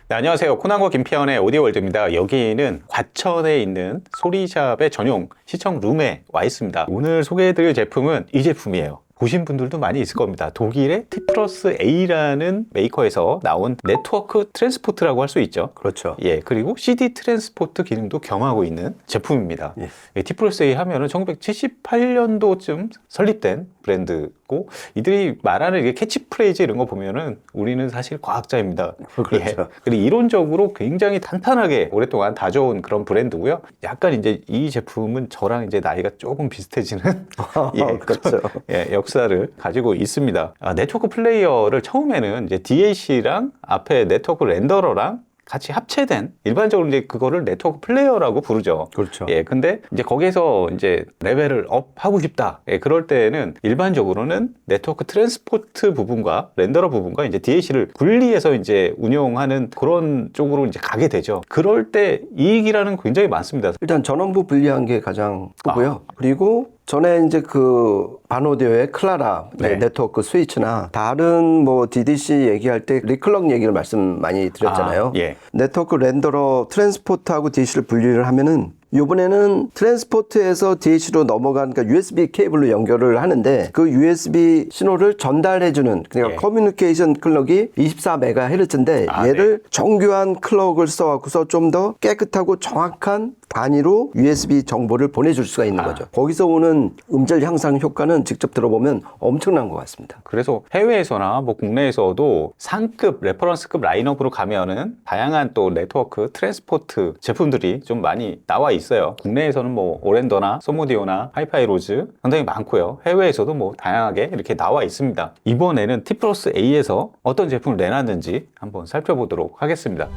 네, 안녕하세요. 코난과 김피현의 오디오월드입니다. 여기는 과천에 있는 소리샵의 전용 시청룸에 와 있습니다. 오늘 소개해드릴 제품은 이 제품이에요. 보신 분들도 많이 있을 겁니다. 독일의 T+A라는 메이커에서 나온 네트워크 트랜스포트라고 할 수 있죠. 그렇죠. 예, 그리고 CD 트랜스포트 기능도 겸하고 있는 제품입니다. 예. T+A 하면은 1978년도쯤 설립된 브랜드고, 이들이 말하는 이게 캐치프레이즈 이런 거 보면은 우리는 사실 과학자입니다. 그렇죠. 예. 그리고 이론적으로 굉장히 탄탄하게 오랫동안 다져온 그런 브랜드고요. 약간 이제 이 제품은 저랑 이제 나이가 조금 비슷해지는 예, 그렇죠. 예, 역사를 가지고 있습니다. 네트워크 플레이어를 처음에는 이제 DAC랑 앞에 네트워크 렌더러랑 같이 합체된, 일반적으로 이제 그거를 네트워크 플레이어라고 부르죠. 그렇죠. 예, 근데 이제 거기서 이제 레벨을 업 하고 싶다. 예, 그럴 때는 일반적으로는 네트워크 트랜스포트 부분과 렌더러 부분과 이제 DAC를 분리해서 이제 운용하는 그런 쪽으로 이제 가게 되죠. 그럴 때 이익이라는 굉장히 많습니다. 일단 전원부 분리한 게 가장 크고요. 그리고 전에 이제 그 바노디오의 클라라 네. 네트워크 스위치나 다른 뭐 DDC 얘기할 때 리클럭 얘기를 말씀 많이 드렸잖아요. 예. 네트워크 렌더러 트랜스포트하고 DC를 분리를 하면은 이번에는 트랜스포트에서 DH로 넘어간, 그러니까 USB 케이블로 연결을 하는데 그 USB 신호를 전달해주는, 그러니까 예. 커뮤니케이션 클럭이 24MHz인데 얘를 정교한 클럭을 써갖고서 좀 더 깨끗하고 정확한 단위로 USB 정보를 보내줄 수가 있는 거죠. 거기서 오는 음질 향상 효과는 직접 들어보면 엄청난 것 같습니다. 그래서 해외에서나 뭐 국내에서도 상급, 레퍼런스급 라인업으로 가면은 다양한 또 네트워크 트랜스포트 제품들이 좀 많이 나와 있어요. 국내에서는 뭐 오렌더나 소모디오나 하이파이로즈 상당히 많고요. 해외에서도 뭐 다양하게 이렇게 나와 있습니다. 이번에는 T+A에서 어떤 제품을 내놨는지 한번 살펴보도록 하겠습니다.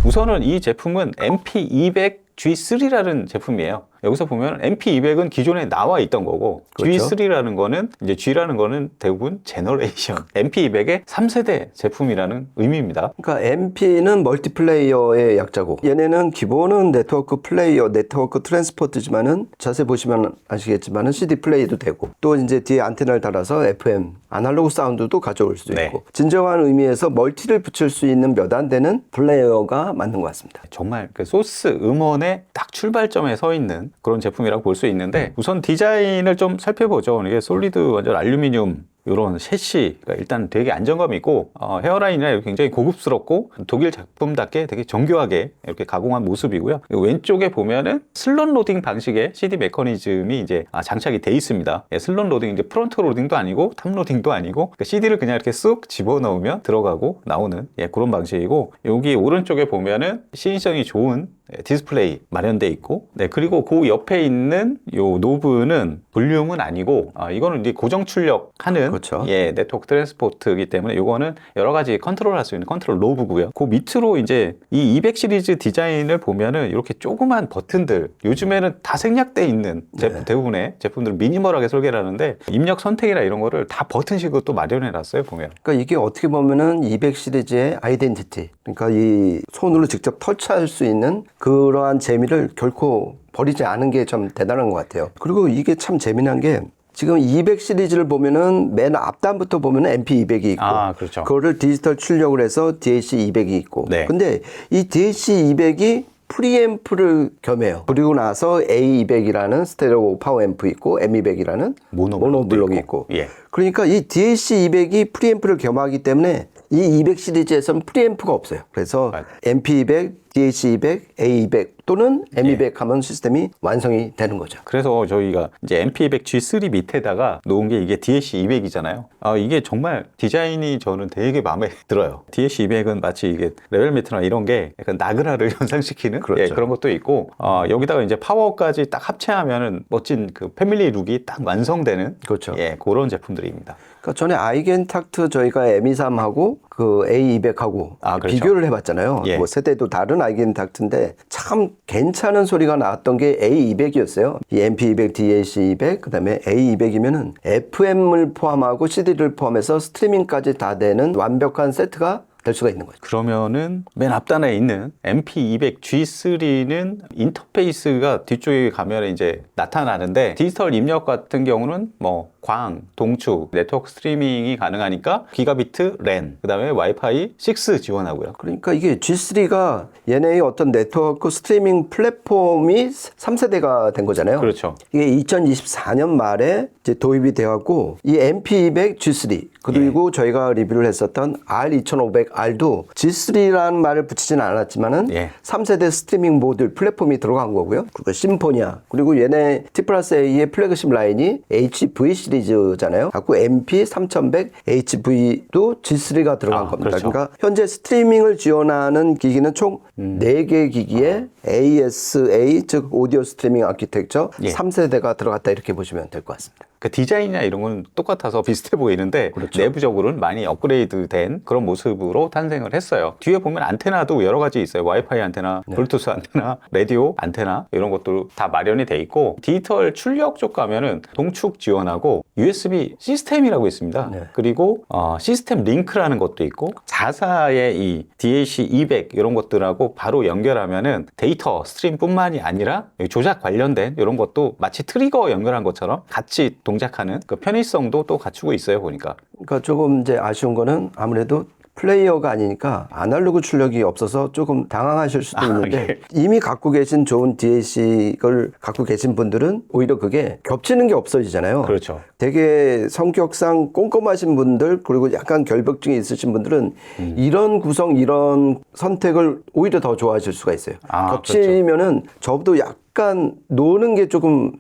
우선은 이 제품은 MP200G3라는 제품이에요. 여기서 보면 MP200은 기존에 나와 있던 거고, 그렇죠. G3라는 거는, 이제 G라는 거는 대부분 제너레이션, MP200의 3세대 제품이라는 의미입니다. 그러니까 MP는 멀티플레이어의 약자고, 얘네는 기본은 네트워크 플레이어, 네트워크 트랜스포트지만은 자세히 보시면 아시겠지만은 CD 플레이도 되고, 또 이제 뒤에 안테나를 달아서 FM, 아날로그 사운드도 가져올 수도 네. 있고, 진정한 의미에서 멀티를 붙일 수 있는 몇 안 되는 플레이어가 맞는 것 같습니다. 정말 그 소스 음원의 딱 출발점에 서 있는 그런 제품이라고 볼 수 있는데, 우선 디자인을 좀 살펴보죠. 이게 솔리드 완전 알루미늄 이런 셰시가 일단 되게 안정감 있고, 헤어라인이나 굉장히 고급스럽고 독일 작품답게 되게 정교하게 이렇게 가공한 모습이고요. 왼쪽에 보면은 슬롯 로딩 방식의 CD 메커니즘이 이제 장착이 돼 있습니다. 예, 슬롯 로딩, 이제 프론트 로딩도 아니고 탑 로딩도 아니고, 그러니까 CD를 그냥 이렇게 쑥 집어넣으면 들어가고 나오는, 예, 그런 방식이고, 여기 오른쪽에 보면은 시인성이 좋은 디스플레이 마련돼 있고, 네, 그리고 그 옆에 있는 요 노브는 볼륨은 아니고, 이거는 이제 고정 출력하는, 그렇죠. 예, 네트워크 트랜스포트이기 때문에 이거는 여러 가지 컨트롤할 수 있는 컨트롤 노브고요. 그 밑으로 이제 이 200 시리즈 디자인을 보면은 이렇게 조그만 버튼들, 요즘에는 다 생략돼 있는 대부분의 제품들은 미니멀하게 설계를 하는데, 입력 선택이나 이런 거를 다 버튼식으로 또 마련해 놨어요, 보면. 그러니까 이게 어떻게 보면은 200 시리즈의 아이덴티티, 그러니까 이 손으로 직접 터치할 수 있는 그러한 재미를 결코 버리지 않은 게 참 대단한 것 같아요. 그리고 이게 참 재미난 게, 지금 200 시리즈를 보면은 맨 앞단부터 보면은 MP200이 있고, 그렇죠. 그거를 디지털 출력을 해서 DAC200이 있고, 네. 근데 이 DAC200이 프리앰프를 겸해요. 그리고 나서 A200이라는 스테레오 파워 앰프 있고, M200이라는 모노블록이 있고. 예. 그러니까 이 DAC200이 프리앰프를 겸하기 때문에 이 200 시리즈에서는 프리앰프가 없어요. 그래서 MP200, DAC200, A200 또는 M200 하면 시스템이 완성이 되는 거죠. 그래서 저희가 이제 MP200 G3 밑에다가 놓은 게 이게 DAC200이잖아요. 이게 정말 디자인이 저는 되게 마음에 들어요. DAC200은 마치 이게 레벨 메트나 이런 게 약간 나그라를 연상시키는, 그렇죠. 예, 그런 것도 있고, 여기다가 이제 파워까지 딱 합체하면은 멋진 그 패밀리 룩이 딱 완성되는, 그렇죠. 예, 그런 제품들입니다. 그러니까 전에 아이겐탁트 저희가 M23하고 그 A200하고 그렇죠. 비교를 해봤잖아요. 예. 뭐 세대도 다른 아이겐탁트인데 참 괜찮은 소리가 나왔던 게 A200이었어요. 이 MP200, DAC200, 그다음에 A200이면은 FM을 포함하고 CD를 포함해서 스트리밍까지 다 되는 완벽한 세트가 될 수가 있는 거죠. 그러면은 맨 앞단에 있는 MP200G3는 인터페이스가 뒤쪽에 가면 이제 나타나는데 디지털 입력 같은 경우는 뭐 광, 동축, 네트워크 스트리밍이 가능하니까 기가비트 랜, 그 다음에 와이파이 6 지원하고요. 그러니까 이게 G3가 얘네의 어떤 네트워크 스트리밍 플랫폼이 3세대가 된 거잖아요. 그렇죠. 이게 2024년 말에 이제 도입이 되었고 이 MP200 G3 그리고 저희가 리뷰를 했었던 R2500R도 G3라는 말을 붙이지는 않았지만은 예. 3세대 스트리밍 모듈 플랫폼이 들어간 거고요. 그리고 심포니아 그리고 얘네 T+A의 플래그십 라인이 HV 시리즈잖아요. 갖고 MP3100 HV도 G3가 들어간 겁니다. 그렇죠. 그러니까 현재 스트리밍을 지원하는 기기는 총 4개 기기에 ASA 즉 오디오 스트리밍 아키텍처 예. 3세대가 들어갔다 이렇게 보시면 될 것 같습니다. 그 디자인이나 이런 건 똑같아서 비슷해 보이는데 그렇죠. 내부적으로는 많이 업그레이드된 그런 모습으로 탄생을 했어요. 뒤에 보면 안테나도 여러 가지 있어요. 와이파이 안테나, 블루투스 안테나, 라디오 안테나 이런 것도 다 마련이 돼 있고 디지털 출력 쪽 가면은 동축 지원하고 USB 시스템이라고 있습니다. 네. 그리고 시스템 링크라는 것도 있고 자사의 이 DAC200 이런 것들하고 바로 연결하면은 데이터 스트림뿐만이 아니라 조작 관련된 이런 것도 마치 트리거 연결한 것처럼 같이 동작하는 그 편의성도 또 갖추고 있어요, 보니까. 그러니까 조금 이제 아쉬운 거는 아무래도 플레이어가 아니니까 아날로그 출력이 없어서 조금 당황하실 수도 있는데 예. 이미 갖고 계신 좋은 DAC를 갖고 계신 분들은 오히려 그게 겹치는 게 없어지잖아요. 그렇죠. 되게 성격상 꼼꼼하신 분들 그리고 약간 결벽증이 있으신 분들은 이런 구성 이런 선택을 오히려 더 좋아하실 수가 있어요. 겹치면은 저도 약간 노는 게 조금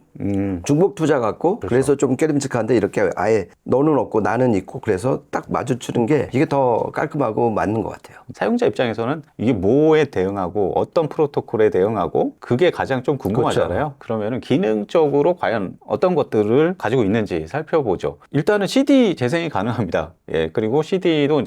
중복 투자 같고 그래서 좀 깨름직한데 이렇게 아예 너는 없고 나는 있고 그래서 딱 마주치는 게 이게 더 깔끔하고 맞는 것 같아요. 사용자 입장에서는 이게 뭐에 대응하고 어떤 프로토콜에 대응하고 그게 가장 좀 궁금하잖아요. 그러면은 기능적으로 과연 어떤 것들을 가지고 있는지 살펴보죠. 일단은 CD 재생이 가능합니다. 예, 그리고 CD도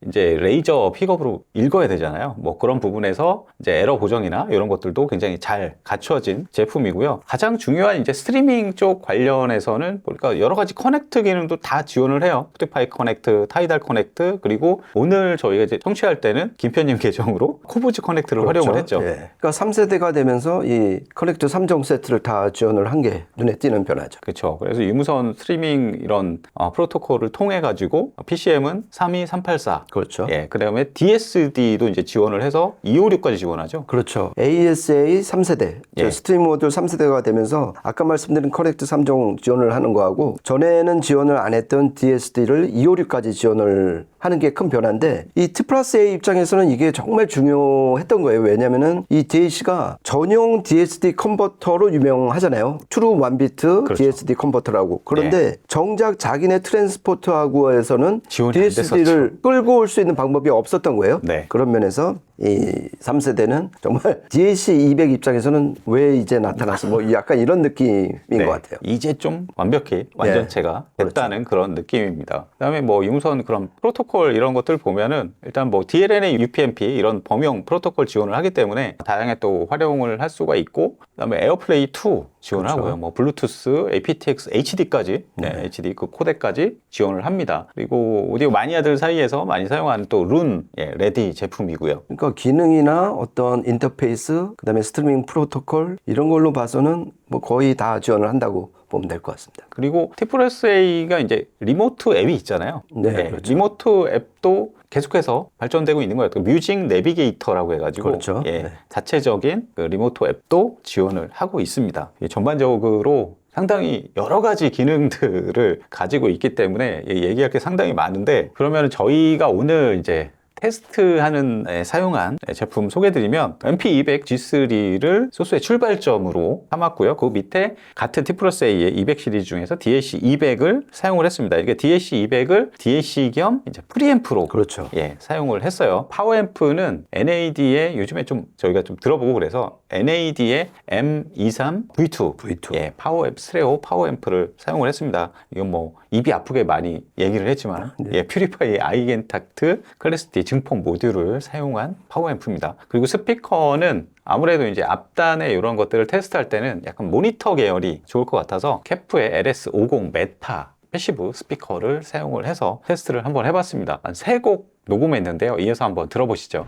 이제 레이저 픽업으로 읽어야 되잖아요. 뭐 그런 부분에서 이제 에러 보정이나 이런 것들도 굉장히 잘 갖춰진 제품이고요. 가장 중요한 이제 스트리밍 쪽 관련해서는 보니까 여러 가지 커넥트 기능도 다 지원을 해요. 스포티파이 커넥트, 타이달 커넥트, 그리고 오늘 저희가 이제 청취할 때는 김편님 계정으로 코브즈 커넥트를 활용을 했죠. 예. 그러니까 3세대가 되면서 이 커넥트 3종 세트를 다 지원을 한 게 눈에 띄는 변화죠. 그렇죠. 그래서 유무선 스트리밍 이런 프로토콜을 통해 가지고 PCM은 32384. 그렇죠. 예, 그다음에 DSD도 이제 지원을 해서 256까지 지원하죠. 그렇죠. ASA 3세대, 예. 스트림 모듈 3세대가 되면서 아까 말씀드린 커넥트 3종 지원을 하는 거하고 전에는 지원을 안 했던 DSD를 256까지 지원을 하는 게 큰 변화인데 이 T+A 입장에서는 이게 정말 중요했던 거예요. 왜냐면은 이 DAC가 전용 DSD 컨버터로 유명하잖아요. 트루 1비트 그렇죠. DSD 컨버터라고. 그런데 정작 자기네 트랜스포트하고에서는 지원이 안 DSD를 끌고 올 수 있는 방법이 없었던 거예요. 네. 그런 면에서 이 3세대는 정말 DAC200 입장에서는 왜 이제 나타났어? 뭐 약간 이런 느낌인 것 같아요. 이제 좀 완벽히 완전체가 됐다는 그런 느낌입니다. 그다음에 뭐 유무선 그런 프로토콜 이런 것들 보면은 일단 뭐 DLNA, UPnP 이런 범용 프로토콜 지원을 하기 때문에 다양하게 또 활용을 할 수가 있고 그다음에 에어플레이 2 지원을 하고요. 뭐 블루투스, aptX, HD까지 HD 그 코덱까지 지원을 합니다. 그리고 오디오 마니아들 사이에서 많이 사용하는 또 룬, 레디 제품이고요. 그러니까 기능이나 어떤 인터페이스, 그다음에 스트리밍 프로토콜 이런 걸로 봐서는 뭐 거의 다 지원을 한다고 보면 될 것 같습니다. 그리고 T+A가 이제 리모트 앱이 있잖아요. 네, 그렇죠. 리모트 앱도 계속해서 발전되고 있는 거예요. 그 뮤직 내비게이터라고 해가지고 그렇죠. 네. 자체적인 그 리모트 앱도 지원을 하고 있습니다. 전반적으로 상당히 여러 가지 기능들을 가지고 있기 때문에 얘기할 게 상당히 많은데 그러면 저희가 오늘 이제 테스트하는 사용한 제품 소개드리면 MP200 G3를 소스의 출발점으로 삼았고요. 그 밑에 같은 T+A의 200 시리즈 중에서 DAC200을 사용을 했습니다. 이게 DAC200을 DAC 겸 이제 프리앰프로 그렇죠. 사용을 했어요. 파워앰프는 NAD의 요즘에 좀 저희가 좀 들어보고 그래서 NAD의 M23V2 파워앰프 스테레오 파워앰프를 사용을 했습니다. 이건 뭐 입이 아프게 많이 얘기를 했지만 퓨리파이 아이겐탁트 클래스 D 증폭 모듈을 사용한 파워앰프입니다. 그리고 스피커는 아무래도 이제 앞단에 이런 것들을 테스트할 때는 약간 모니터 계열이 좋을 것 같아서 캐프의 LS50 메타 패시브 스피커를 사용을 해서 테스트를 한번 해봤습니다. 한 3곡 녹음했는데요. 이어서 한번 들어보시죠.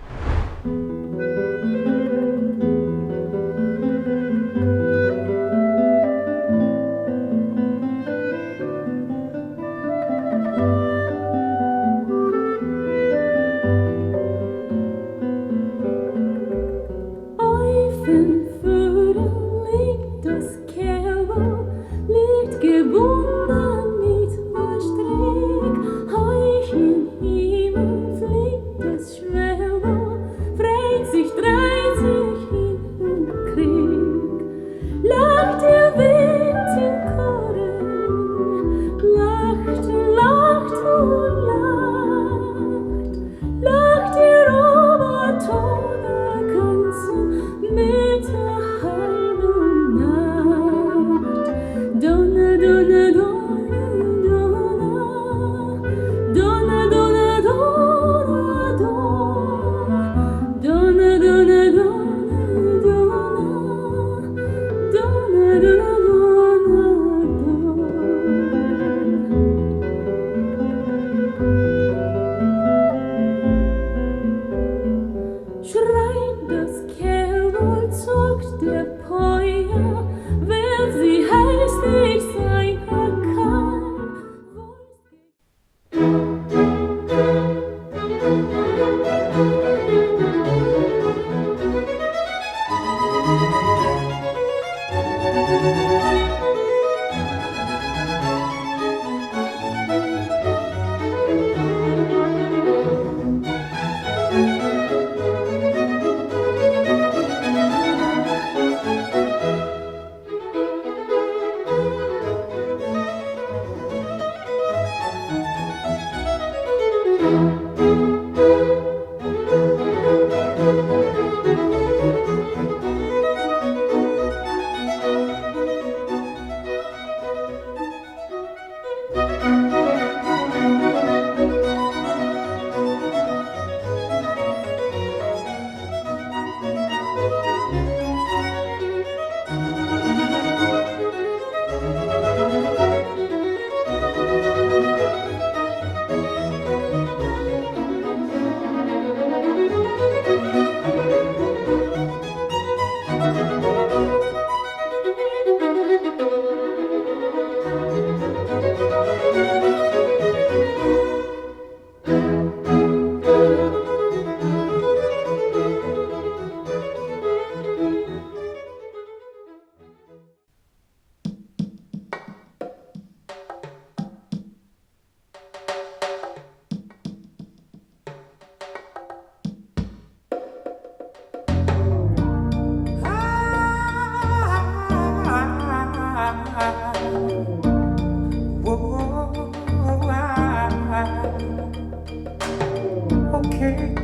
Okay,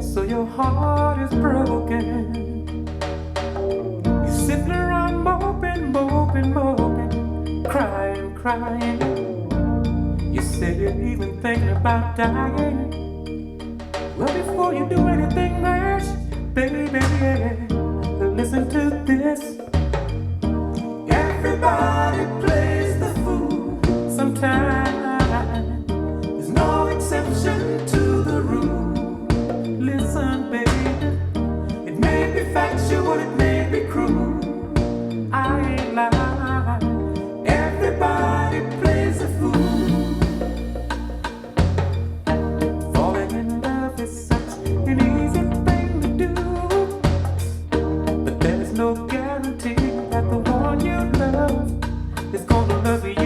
so your heart is broken. You're sitting around moping, moping, moping, crying, crying. You say you're even thinking about dying. Well, before you do anything rash, baby, listen to this. Everybody plays the fool sometimes. There's no exception to the rule. Listen, baby, it may be factual, it may be cruel. I ain't lying. Everybody plays a fool. Falling in love is such an easy thing to do, but there's no guarantee that the one you love is gonna love you.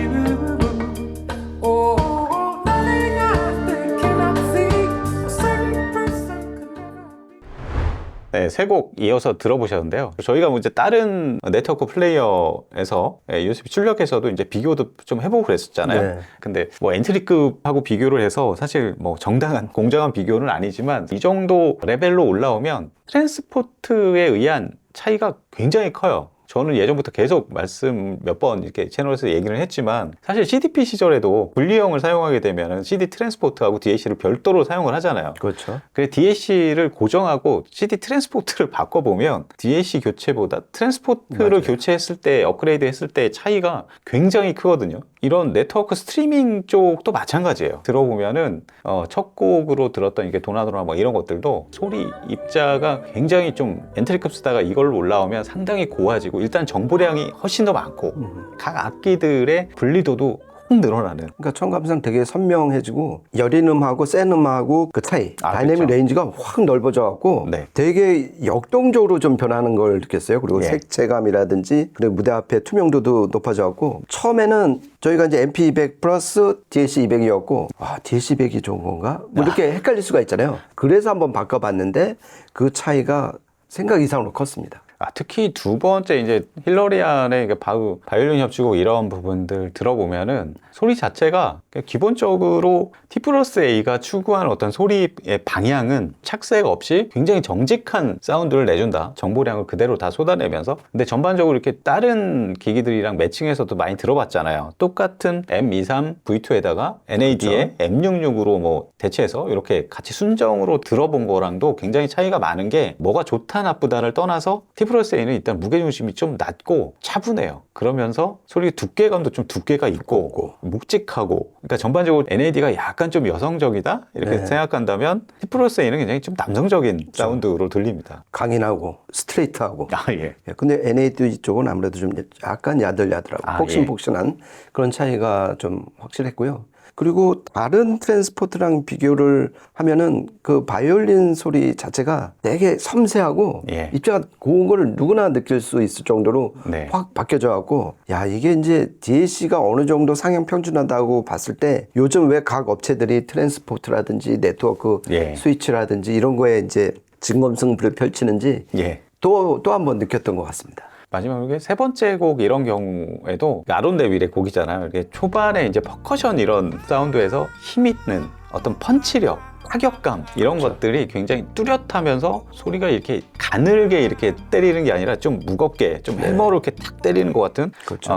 Oh, nothing out there cannot see. A certain person could never be. 네, 세 곡 이어서 들어보셨는데요. 저희가 뭐 이제 다른 네트워크 플레이어에서 USB 출력해서도 이제 비교도 좀 해보고 그랬었잖아요. 네. 근데 뭐 엔트리급하고 비교를 해서 사실 뭐 정당한, 공정한 비교는 아니지만 이 정도 레벨로 올라오면 트랜스포트에 의한 차이가 굉장히 커요. 저는 예전부터 계속 말씀 몇 번 이렇게 채널에서 얘기를 했지만 사실 CDP 시절에도 분리형을 사용하게 되면 CD 트랜스포트하고 DAC를 별도로 사용을 하잖아요. 그렇죠. 그래서 DAC를 고정하고 CD 트랜스포트를 바꿔보면 DAC 교체보다 트랜스포트를 맞아요. 교체했을 때, 업그레이드 했을 때 차이가 굉장히 크거든요. 이런 네트워크 스트리밍 쪽도 마찬가지예요. 들어보면은 첫 곡으로 들었던 이게 도나도나 뭐 이런 것들도 소리 입자가 굉장히 좀 엔트리급 쓰다가 이걸로 올라오면 상당히 고와지고 일단 정보량이 훨씬 더 많고 각 악기들의 분리도도 확 늘어나는. 그러니까 청감상 되게 선명해지고 여린 음하고 센 음하고 그 차이, 다이내믹 그렇죠. 레인지가 확 넓어져 갖고 네. 되게 역동적으로 좀 변하는 걸 느꼈어요. 그리고 예. 색채감이라든지 그리고 무대 앞에 투명도도 높아져 갖고 처음에는 저희가 이제 MP200 플러스 DLC200이었고 와 DLC200이 좋은 건가? 뭐 이렇게 헷갈릴 수가 있잖아요. 그래서 한번 바꿔봤는데 그 차이가 생각 이상으로 컸습니다. 특히 두 번째 이제 힐러리안의 바이올린 협주곡 이런 부분들 들어보면은 소리 자체가 기본적으로 T 플러스 A가 추구하는 어떤 소리의 방향은 착색 없이 굉장히 정직한 사운드를 내준다. 정보량을 그대로 다 쏟아내면서. 근데 전반적으로 이렇게 다른 기기들이랑 매칭해서도 많이 들어봤잖아요. 똑같은 M23 V2에다가 NAD의 M66으로 뭐 대체해서 이렇게 같이 순정으로 들어본 거랑도 굉장히 차이가 많은 게 뭐가 좋다 나쁘다를 떠나서 T 플러스 A는 일단 무게중심이 좀 낮고 차분해요. 그러면서 소리 두께감도 좀 두께가 있고 묵직하고, 그러니까 전반적으로 NAD가 약간 좀 여성적이다 이렇게 네. 생각한다면 T 플러스 A는 굉장히 좀 남성적인 사운드로 들립니다. 강인하고 스트레이트하고. 예. 근데 NAD 쪽은 아무래도 좀 약간 야들야들하고 폭신폭신한 그런 차이가 좀 확실했고요. 그리고 다른 트랜스포트랑 비교를 하면은 그 바이올린 소리 자체가 되게 섬세하고 예. 입자가 고운 걸 누구나 느낄 수 있을 정도로 네. 확 바뀌어져 갖고 야 이게 이제 DAC가 어느 정도 상향 평준하다고 봤을 때 요즘 왜 각 업체들이 트랜스포트라든지 네트워크 예. 스위치라든지 이런 거에 이제 진검승부를 펼치는지 예. 또 한 번 느꼈던 것 같습니다. 마지막에 세 번째 곡 이런 경우에도 아론 데빌의 곡이잖아요. 이게 초반에 이제 퍼커션 이런 사운드에서 힘 있는 어떤 펀치력, 타격감 이런 것들이 굉장히 뚜렷하면서 소리가 이렇게 가늘게 이렇게 때리는 게 아니라 좀 무겁게 좀 해머로 이렇게 탁 때리는 것 같은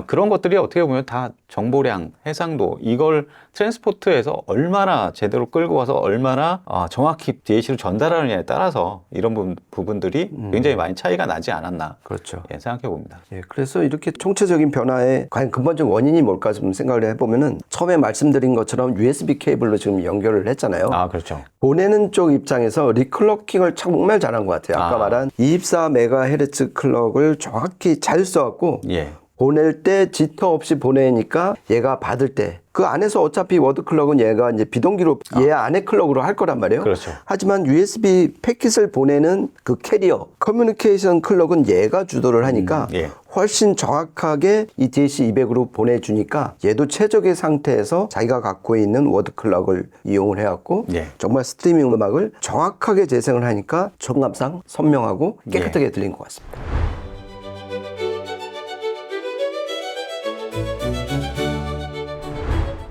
그런 것들이 어떻게 보면 다 정보량, 해상도 이걸 트랜스포트에서 얼마나 제대로 끌고 와서 얼마나 정확히 DAC로 전달하느냐에 따라서 이런 부분들이 굉장히 많이 차이가 나지 않았나 그렇죠. 생각해 봅니다. 예, 그래서 이렇게 총체적인 변화의 과연 근본적 원인이 뭘까 좀 생각을 해보면은 처음에 말씀드린 것처럼 USB 케이블로 지금 연결을 했잖아요. 그렇죠. 보내는 쪽 입장에서 리클럭킹을 정말 잘한 것 같아요. 아까 말한 24MHz 클럭을 정확히 잘 써갖고 예. 보낼 때 지터 없이 보내니까 얘가 받을 때 그 안에서 어차피 워드 클럭은 얘가 이제 비동기로 얘 안에 클럭으로 할 거란 말이에요. 그렇죠. 하지만 USB 패킷을 보내는 그 캐리어 커뮤니케이션 클럭은 얘가 주도를 하니까 예. 훨씬 정확하게 이 DC200으로 보내주니까 얘도 최적의 상태에서 자기가 갖고 있는 워드 클럭을 이용을 해갖고 예. 정말 스트리밍 음악을 정확하게 재생을 하니까 청감상 선명하고 깨끗하게 들린 것 같습니다.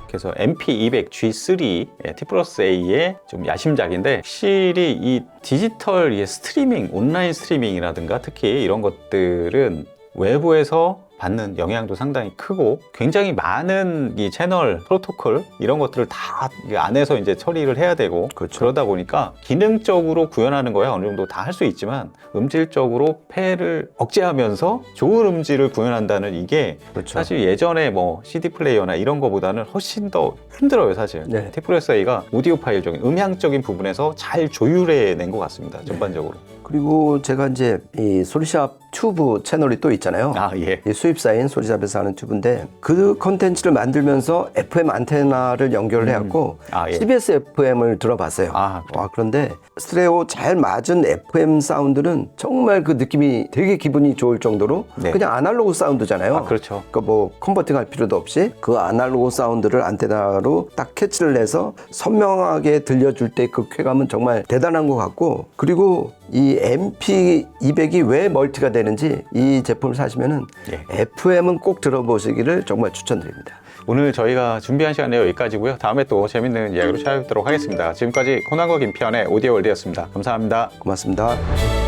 그래서 MP200G3 T 플러스 A의 좀 야심작인데 확실히 이 디지털 스트리밍, 온라인 스트리밍이라든가 특히 이런 것들은 외부에서 받는 영향도 상당히 크고 굉장히 많은 이 채널 프로토콜 이런 것들을 다 안에서 이제 처리를 해야 되고 그러다 보니까 기능적으로 구현하는 거야 어느 정도 다 할 수 있지만 음질적으로 폐를 억제하면서 좋은 음질을 구현한다는 이게 사실 예전에 뭐 CD 플레이어나 이런 거보다는 훨씬 더 힘들어요 사실. 네. T 플러스 A가 오디오 파일적인 음향적인 부분에서 잘 조율해 낸 것 같습니다 전반적으로. 그리고 제가 이제 이 소리샵 튜브 채널이 또 있잖아요. 예. 이 수입사인 소리샵에서 하는 튜브인데 그 컨텐츠를 만들면서 FM 안테나를 연결을 해갖고 예. CBS FM을 들어봤어요. 그런데 스테레오 잘 맞은 FM 사운드는 정말 그 느낌이 되게 기분이 좋을 정도로 그냥 아날로그 사운드잖아요. 그렇죠. 그러니까 뭐 컨버팅 할 필요도 없이 그 아날로그 사운드를 안테나로 딱 캐치를 해서 선명하게 들려줄 때 그 쾌감은 정말 대단한 것 같고, 그리고 이 MP200이 왜 멀티가 되는지 이 제품을 사시면은 FM은 꼭 들어보시기를 정말 추천드립니다. 오늘 저희가 준비한 시간은 여기까지고요. 다음에 또 재밌는 이야기로 찾아뵙도록 하겠습니다. 지금까지 코난과 김피현의 오디오 월드였습니다. 감사합니다. 고맙습니다.